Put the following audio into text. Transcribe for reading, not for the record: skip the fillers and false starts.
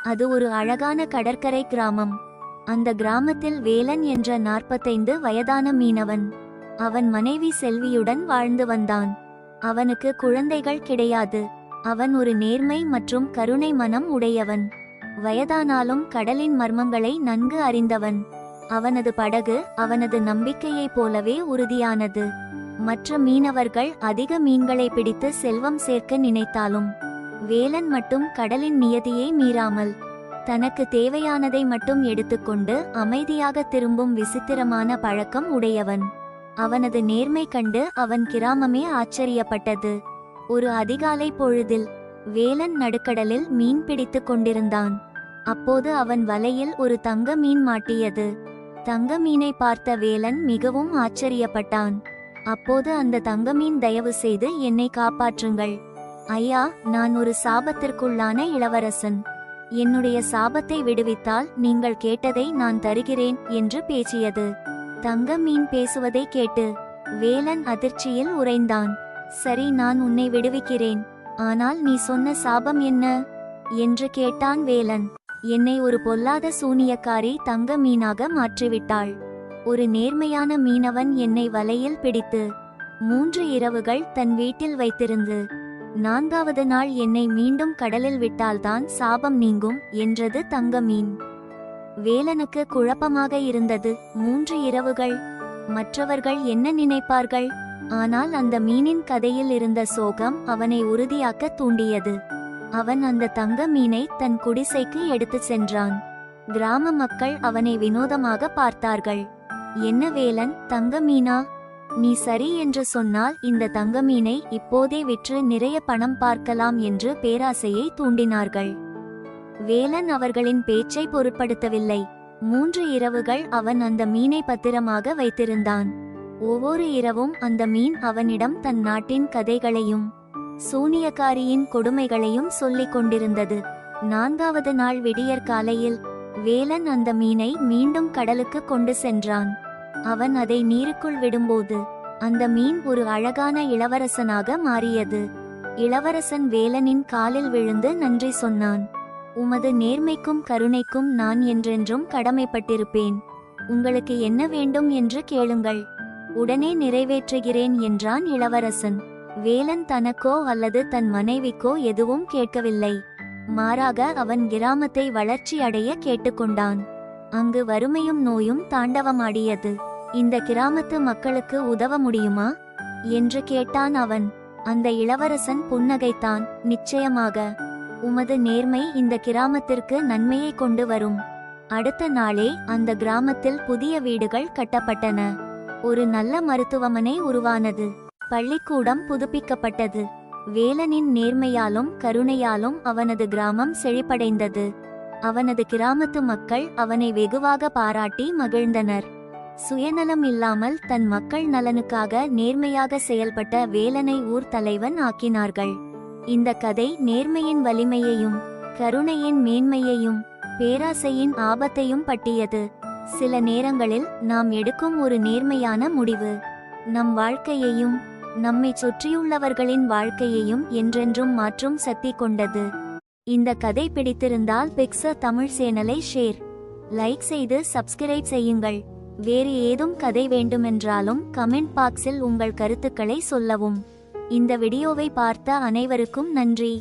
அது ஒரு அழகான கடற்கரை கிராமம். அந்த கிராமத்தில் வேலன் என்ற 45 வயதான மீனவன் அவன் மனைவி செல்வியுடன் வாழ்ந்து வந்தான். அவனுக்கு குழந்தைகள் கிடையாது. அவன் ஒரு நேர்மை மற்றும் கருணை மனம் உடையவன். வயதானாலும் கடலின் மர்மங்களை நன்கு அறிந்தவன். அவனது படகு அவனது நம்பிக்கையைப் போலவே உறுதியானது. மற்ற மீனவர்கள் அதிக மீன்களை பிடித்து செல்வம் சேர்க்க நினைத்தாலும் வேலன் மட்டும் கடலின் நியதியை மீறாமல் தனக்கு தேவையானதை மட்டும் எடுத்துக்கொண்டு அமைதியாக திரும்பும் விசித்திரமான பழக்கம் உடையவன். அவனது நேர்மை கண்டு அவன் கிராமமே ஆச்சரியப்பட்டது. ஒரு அதிகாலை பொழுதில் வேலன் நடுக்கடலில் மீன் பிடித்து கொண்டிருந்தான். அப்போது அவன் வலையில் ஒரு தங்க மீன் மாட்டியது. தங்க மீனை பார்த்த வேலன் மிகவும் ஆச்சரியப்பட்டான். அப்போது அந்த தங்க மீன், தயவு செய்து என்னை காப்பாற்றுங்கள் ஐயா, நான் ஒரு சாபத்திற்குள்ளான இளவரசன். என்னுடைய சாபத்தை விடுவித்தால் நீங்கள் கேட்டதை நான் தருகிறேன் என்று பேசியது. தங்க மீன் பேசுவதை கேட்டு வேலன் அதிர்ச்சியில் உறைந்தான். சரி, நான் உன்னை விடுவிக்கிறேன். ஆனால் நீ சொன்ன சாபம் என்ன என்று கேட்டான் வேலன். என்னை ஒரு பொல்லாத சூனியக்காரி தங்க மீனாக மாற்றிவிட்டாள். ஒரு நேர்மையான மீனவன் என்னை வலையில் பிடித்து 3 இரவுகள் தன் வீட்டில் வைத்திருந்து 4வது நாள் என்னை மீண்டும் கடலில் விட்டால்தான் சாபம் நீங்கும் என்றது தங்க மீன். வேலனுக்கு குழப்பமாக இருந்தது. 3 இரவுகள், மற்றவர்கள் என்ன நினைப்பார்கள்? ஆனால் அந்த மீனின் கதையில் இருந்த சோகம் அவனை உறுதியாக்க தூண்டியது. அவன் அந்த தங்க மீனை தன் குடிசைக்கு எடுத்து சென்றான். கிராம மக்கள் அவனை வினோதமாக பார்த்தார்கள். என்ன வேலன், தங்க மீனா? நீ சரி என்று சொன்னால் இந்த தங்க மீனை இப்போதே விற்று நிறைய பணம் பார்க்கலாம் என்று பேராசையை தூண்டினார்கள். வேலன் அவர்களின் பேச்சை பொருட்படுத்தவில்லை. 3 இரவுகள் அவன் அந்த மீனை பத்திரமாக வைத்திருந்தான். ஒவ்வொரு இரவும் அந்த மீன் அவனிடம் தன் நாட்டின் கதைகளையும் சூனியக்காரியின் கொடுமைகளையும் சொல்லிக் கொண்டிருந்தது. 4வது நாள் விடியற்காலையில் வேலன் அந்த மீனை மீண்டும் கடலுக்கு கொண்டு சென்றான். அவன் அதை நீருக்குள் விடும்போது அந்த மீன் ஒரு அழகான இளவரசனாக மாறியது. இளவரசன் வேலனின் காலில் விழுந்து நன்றி சொன்னான். உமது நேர்மைக்கும் கருணைக்கும் நான் என்றென்றும் கடமைப்பட்டிருப்பேன். உங்களுக்கு என்ன வேண்டும் என்று கேளுங்கள், உடனே நிறைவேற்றுகிறேன் என்றான் இளவரசன். வேலன் தனக்கோ அல்லது தன் மனைவிக்கோ எதுவும் கேட்கவில்லை. மாறாக அவன் கிராமத்தை வளர்ச்சி அடைய கேட்டுக்கொண்டான். அங்கு வறுமையும் நோயும் தாண்டவமாடியது. இந்த கிராமத்து மக்களுக்கு உதவ முடியுமா என்று கேட்டான் அவன். அந்த இளவரசன் புன்னகைத்தான். நிச்சயமாக, உமது நேர்மை இந்த கிராமத்திற்கு நன்மையை கொண்டு வரும். அடுத்த நாளே அந்த கிராமத்தில் புதிய வீடுகள் கட்டப்பட்டன. ஒரு நல்ல மருத்துவமனை உருவானது. பள்ளிக்கூடம் புதுப்பிக்கப்பட்டது. வேலனின் நேர்மையாலும் கருணையாலும் அவனது கிராமம் செழிப்படைந்தது. அவனது கிராமத்து மக்கள் அவனை வெகுவாக பாராட்டி மகிழ்ந்தனர். சுயநலம் இல்லாமல் தன் மக்கள் நலனுக்காக நேர்மையாக செயல்பட்ட வேலனை ஊர் தலைவன் ஆக்கினார்கள். இந்த கதை நேர்மையின் வலிமையையும் கருணையின் மேன்மையையும் பேராசையின் ஆபத்தையும் பட்டியது. சில நேரங்களில் நாம் எடுக்கும் ஒரு நேர்மையான முடிவு நம் வாழ்க்கையையும் நம்மை சுற்றியுள்ளவர்களின் வாழ்க்கையையும் என்றென்றும் மாற்றும் சக்தி கொண்டது. இந்த கதை பிடித்திருந்தால் பிக்சர் தமிழ் சேனலை ஷேர், லைக் செய்து சப்ஸ்கிரைப் செய்யுங்கள். வேறு ஏதும் கதை வேண்டுமென்றாலும் கமெண்ட் பாக்ஸில் உங்கள் கருத்துக்களை சொல்லவும். இந்த வீடியோவை பார்த்த அனைவருக்கும் நன்றி.